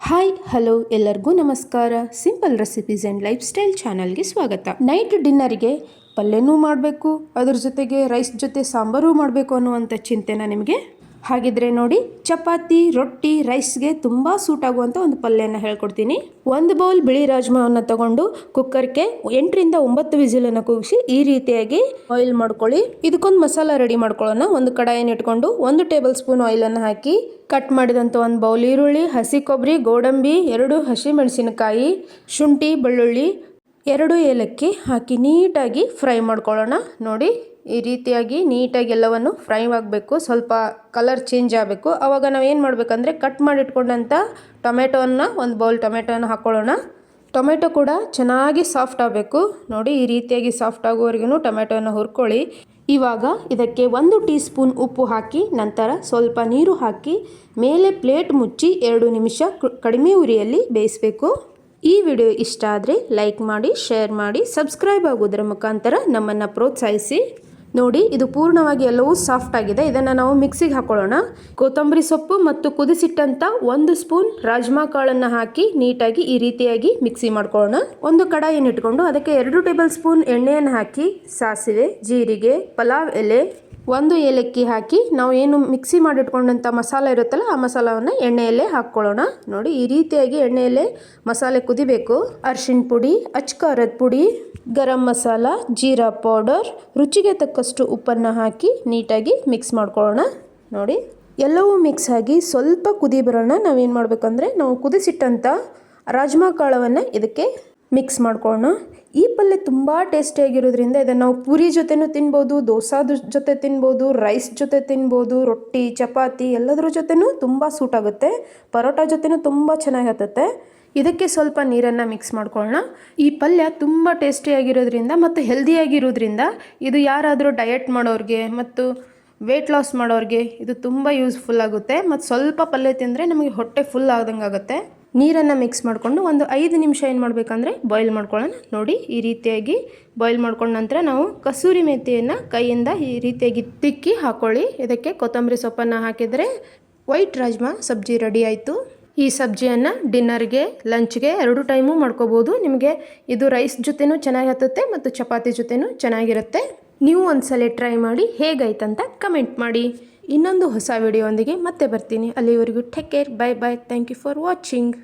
Hi hello ಎಲ್ಲರಿಗೂ ನಮಸ್ಕಾರ. Simple recipes and life style ಚಾನಲ್ಗೆ ಸ್ವಾಗತ. ನೈಟ್ ಡಿನ್ನರ್ಗೆ ಪಲ್ಯನೂ ಮಾಡಬೇಕು, ಅದ್ರ ಜೊತೆಗೆ ರೈಸ್ ಜೊತೆ ಸಾಂಬಾರು ಮಾಡಬೇಕು ಅನ್ನುವಂಥ ಚಿಂತೆನ ನಿಮಗೆ? ಹಾಗಿದ್ರೆ ನೋಡಿ, ಚಪಾತಿ, ರೊಟ್ಟಿ, ರೈಸ್ಗೆ ತುಂಬ ಸೂಟ್ ಆಗುವಂಥ ಒಂದು ಪಲ್ಯನ ಹೇಳ್ಕೊಡ್ತೀನಿ. ಒಂದು ಬೌಲ್ ಬಿಳಿ ರಾಜ್ಮಾವನ್ನು ತಗೊಂಡು ಕುಕ್ಕರ್ಗೆ 8ರಿಂದ 9 ವಿಸಿಲನ್ನು ಕೂಗಿಸಿ ಈ ರೀತಿಯಾಗಿ ಆಯಿಲ್ ಮಾಡ್ಕೊಳ್ಳಿ. ಇದಕ್ಕೊಂದು ಮಸಾಲ ರೆಡಿ ಮಾಡ್ಕೊಳ್ಳೋಣ. ಒಂದು ಕಡಾಯಿನ ಇಟ್ಕೊಂಡು 1 ಟೇಬಲ್ ಸ್ಪೂನ್ ಆಯಿಲನ್ನು ಹಾಕಿ ಕಟ್ ಮಾಡಿದಂಥ ಒಂದು ಬೌಲ್ ಈರುಳ್ಳಿ, ಹಸಿ ಕೊಬ್ಬರಿ, ಗೋಡಂಬಿ, 2 ಹಸಿ ಮೆಣಸಿನಕಾಯಿ, ಶುಂಠಿ, ಬೆಳ್ಳುಳ್ಳಿ, 2 ಏಲಕ್ಕಿ ಹಾಕಿ ನೀಟಾಗಿ ಫ್ರೈ ಮಾಡ್ಕೊಳ್ಳೋಣ. ನೋಡಿ, ಈ ರೀತಿಯಾಗಿ ನೀಟಾಗಿ ಎಲ್ಲವನ್ನು ಫ್ರೈ ಆಗಬೇಕು. ಸ್ವಲ್ಪ ಕಲರ್ ಚೇಂಜ್ ಆಗಬೇಕು. ಆವಾಗ ನಾವು ಏನು ಮಾಡಬೇಕಂದ್ರೆ ಕಟ್ ಮಾಡಿಟ್ಕೊಂಡಂಥ ಟೊಮೆಟೊವನ್ನು, ಒಂದು ಬೌಲ್ ಟೊಮೆಟೊನ ಹಾಕ್ಕೊಳ್ಳೋಣ. ಟೊಮೆಟೊ ಕೂಡ ಚೆನ್ನಾಗಿ ಸಾಫ್ಟ್ ಆಗಬೇಕು. ನೋಡಿ, ಈ ರೀತಿಯಾಗಿ ಸಾಫ್ಟ್ ಆಗೋವರೆಗೂ ಟೊಮೆಟೊನ ಹುರ್ಕೊಳ್ಳಿ. ಇವಾಗ ಇದಕ್ಕೆ 1 ಟೀ ಸ್ಪೂನ್ ಉಪ್ಪು ಹಾಕಿ ನಂತರ ಸ್ವಲ್ಪ ನೀರು ಹಾಕಿ ಮೇಲೆ ಪ್ಲೇಟ್ ಮುಚ್ಚಿ 2 ನಿಮಿಷ ಕಡಿಮೆ ಉರಿಯಲ್ಲಿ ಬೇಯಿಸಬೇಕು. ಈ ವಿಡಿಯೋ ಇಷ್ಟ ಆದರೆ ಲೈಕ್ ಮಾಡಿ, ಶೇರ್ ಮಾಡಿ, ಸಬ್ಸ್ಕ್ರೈಬ್ ಆಗೋದರ ಮುಖಾಂತರ ನಮ್ಮನ್ನು ಪ್ರೋತ್ಸಾಹಿಸಿ. ನೋಡಿ, ಇದು ಪೂರ್ಣವಾಗಿ ಎಲ್ಲವೂ ಸಾಫ್ಟ್ ಆಗಿದೆ. ಇದನ್ನು ನಾವು ಮಿಕ್ಸಿಗೆ ಹಾಕೊಳ್ಳೋಣ. ಕೊತ್ತಂಬರಿ ಸೊಪ್ಪು ಮತ್ತು ಕುದಿಸಿಟ್ಟಂಥ 1 ಸ್ಪೂನ್ ರಾಜ್ಮಾ ಕಾಳನ್ನು ಹಾಕಿ ನೀಟಾಗಿ ಈ ರೀತಿಯಾಗಿ ಮಿಕ್ಸಿ ಮಾಡ್ಕೊಳ್ಳೋಣ. ಒಂದು ಕಡಾಯಿಯನ್ನು ಇಟ್ಕೊಂಡು ಅದಕ್ಕೆ 2 ಟೇಬಲ್ ಸ್ಪೂನ್ ಎಣ್ಣೆಯನ್ನು ಹಾಕಿ ಸಾಸಿವೆ, ಜೀರಿಗೆ, ಪಲಾವ್ ಎಲೆ, 1 ಏಲಕ್ಕಿ ಹಾಕಿ ನಾವು ಏನು ಮಿಕ್ಸಿ ಮಾಡಿಟ್ಕೊಂಡಂಥ ಮಸಾಲೆ ಇರುತ್ತಲ್ಲ ಆ ಮಸಾಲವನ್ನು ಎಣ್ಣೆಯಲ್ಲೇ ಹಾಕ್ಕೊಳ್ಳೋಣ. ನೋಡಿ, ಈ ರೀತಿಯಾಗಿ ಎಣ್ಣೆಯಲ್ಲೇ ಮಸಾಲೆ ಕುದಿಬೇಕು. ಅರಿಶಿಣ ಪುಡಿ, ಅಚ್ಕಾರದ ಪುಡಿ, ಗರಂ ಮಸಾಲ, ಜೀರಾ ಪೌಡರ್, ರುಚಿಗೆ ತಕ್ಕಷ್ಟು ಉಪ್ಪನ್ನು ಹಾಕಿ ನೀಟಾಗಿ ಮಿಕ್ಸ್ ಮಾಡ್ಕೊಳ್ಳೋಣ. ನೋಡಿ, ಎಲ್ಲವೂ ಮಿಕ್ಸ್ ಆಗಿ ಸ್ವಲ್ಪ ಕುದಿ ಬರೋಣ. ನಾವೇನು ಮಾಡಬೇಕಂದ್ರೆ ನಾವು ಕುದಿಸಿಟ್ಟಂಥ ರಾಜ್ಮಾ ಕಾಳವನ್ನು ಇದಕ್ಕೆ ಮಿಕ್ಸ್ ಮಾಡ್ಕೊಳ್ಳೋಣ. ಈ ಪಲ್ಯ ತುಂಬ ಟೇಸ್ಟಿಯಾಗಿರೋದ್ರಿಂದ ಇದನ್ನು ನಾವು ಪೂರಿ ಜೊತೆನೂ ತಿನ್ಬೋದು, ದೋಸಾದ ಜೊತೆ ತಿನ್ಬೋದು, ರೈಸ್ ಜೊತೆ ತಿನ್ಬೋದು, ರೊಟ್ಟಿ, ಚಪಾತಿ ಎಲ್ಲದರ ಜೊತೆನೂ ತುಂಬ ಸೂಟ್ ಆಗುತ್ತೆ. ಪರೋಟ ಜೊತೆನೂ ತುಂಬ ಚೆನ್ನಾಗಿ ಹತ್ತುತ್ತೆ. ಇದಕ್ಕೆ ಸ್ವಲ್ಪ ನೀರನ್ನು ಮಿಕ್ಸ್ ಮಾಡ್ಕೊಳ್ಳೋಣ. ಈ ಪಲ್ಯ ತುಂಬ ಟೇಸ್ಟಿಯಾಗಿರೋದ್ರಿಂದ ಮತ್ತು ಹೆಲ್ದಿಯಾಗಿರೋದ್ರಿಂದ ಇದು ಯಾರಾದರೂ ಡಯಟ್ ಮಾಡೋರಿಗೆ ಮತ್ತು ವೆಯ್ಟ್ ಲಾಸ್ ಮಾಡೋರಿಗೆ ಇದು ತುಂಬ ಯೂಸ್ಫುಲ್ ಆಗುತ್ತೆ. ಮತ್ತು ಸ್ವಲ್ಪ ಪಲ್ಯ ತಿಂದರೆ ನಮಗೆ ಹೊಟ್ಟೆ ಫುಲ್ ಆದಂಗೆ ಆಗುತ್ತೆ. ನೀರನ್ನು ಮಿಕ್ಸ್ ಮಾಡಿಕೊಂಡು ಒಂದು 5 ನಿಮಿಷ ಏನು ಮಾಡಬೇಕಂದ್ರೆ ಬಾಯ್ಲ್ ಮಾಡ್ಕೊಳ್ಳೋಣ. ನೋಡಿ, ಈ ರೀತಿಯಾಗಿ ಬಾಯ್ಲ್ ಮಾಡ್ಕೊಂಡ ನಂತರ ನಾವು ಕಸೂರಿ ಮೆಂತ್ಯೆಯನ್ನು ಕೈಯಿಂದ ಈ ರೀತಿಯಾಗಿ ತಿಕ್ಕಿ ಹಾಕ್ಕೊಳ್ಳಿ. ಇದಕ್ಕೆ ಕೊತ್ತಂಬರಿ ಸೊಪ್ಪನ್ನು ಹಾಕಿದರೆ ವೈಟ್ ರಾಜ್ಮಾ ಸಬ್ಜಿ ರೆಡಿ ಆಯಿತು. ಈ ಸಬ್ಜಿಯನ್ನು ಡಿನ್ನರ್ಗೆ, ಲಂಚ್ಗೆ 2 ಟೈಮು ಮಾಡ್ಕೋಬೋದು. ನಿಮಗೆ ಇದು ರೈಸ್ ಜೊತೆನೂ ಚೆನ್ನಾಗಿ ಹತ್ತುತ್ತೆ ಮತ್ತು ಚಪಾತಿ ಜೊತೆನೂ ಚೆನ್ನಾಗಿರುತ್ತೆ. ನೀವು ಒಂದ್ಸಲ ಟ್ರೈ ಮಾಡಿ ಹೇಗಾಯ್ತಂತ ಕಮೆಂಟ್ ಮಾಡಿ. ಇನ್ನೊಂದು ಹೊಸ ವಿಡಿಯೋ ಒಂದಿಗೆ ಮತ್ತೆ ಬರ್ತೀನಿ. ಅಲ್ಲಿವರೆಗೂ take care, bye bye. Thank you for watching.